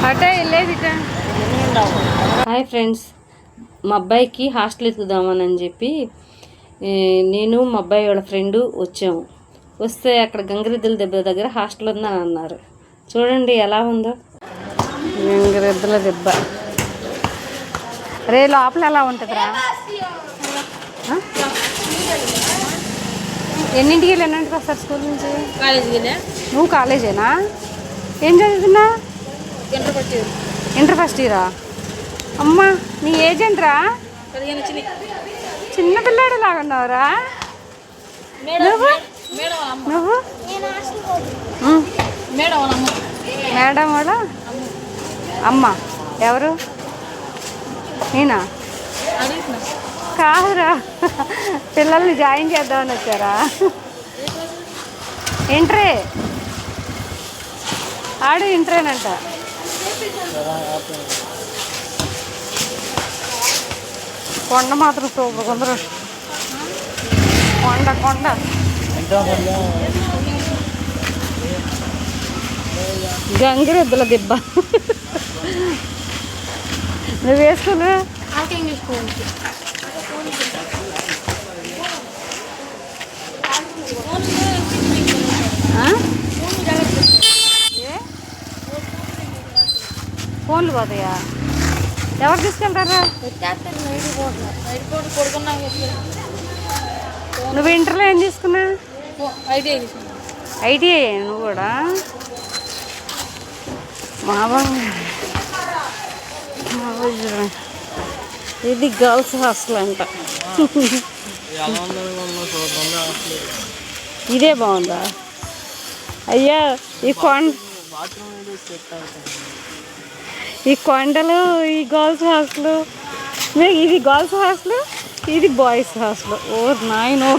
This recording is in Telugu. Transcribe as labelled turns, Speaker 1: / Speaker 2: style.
Speaker 1: అటే వెళ్ళేది. హాయ్ ఫ్రెండ్స్, మా అబ్బాయికి హాస్టల్ ఎత్తుకుదామని చెప్పి నేను మా అబ్బాయి వాళ్ళ ఫ్రెండు వచ్చాము. వస్తే అక్కడ గంగిరెద్దుల దెబ్బ దగ్గర హాస్టల్ ఉందని అన్నారు. చూడండి ఎలా ఉందో గంగిరెద్దుల దెబ్బ. రే లోపల ఎలా ఉంటుందిరా? ఎన్నింటికి వెళ్ళి ఎన్నింటికి వస్తారు స్కూల్ నుంచి?
Speaker 2: కాలేజీకి.
Speaker 1: నువ్వు కాలేజేనా? ఏం చదువుతున్నా? ఇంటర్ ఫస్ట్ ఇయరా? అమ్మా నీ ఏజ్ ఏంట్రా? చిన్న పిల్లాడు లాగా ఉన్నావురా నువ్వు. నువ్వు మేడం వాళ్ళ అమ్మ ఎవరు? నేనా? కాదురా, పిల్లల్ని జాయిన్ చేద్దామని వచ్చారా? ఇంటరే ఆడు ఇంటరేనంట. కొండ మాత్రం సూపర్ కొందరు. కొండ కొండ గంగిరెద్దుల దెబ్బ. నువ్వు వేసుకున్నా? ఫోన్లు పోతాయా? ఎవరు తీసుకెళ్తారా? నువ్వు ఇంటర్లో ఏం తీసుకున్నా? ఐటీఐ. నువ్వు కూడా ఇది గర్ల్స్ హాస్టల్ అంట. ఇదే బాగుందా? అయ్యా ఈ కొండలు, ఈ గర్ల్స్ హాస్టల్, ఇది గర్ల్స్ హాస్టల్, ఇది బాయ్స్ హాస్టల్. ఓ నాయనో.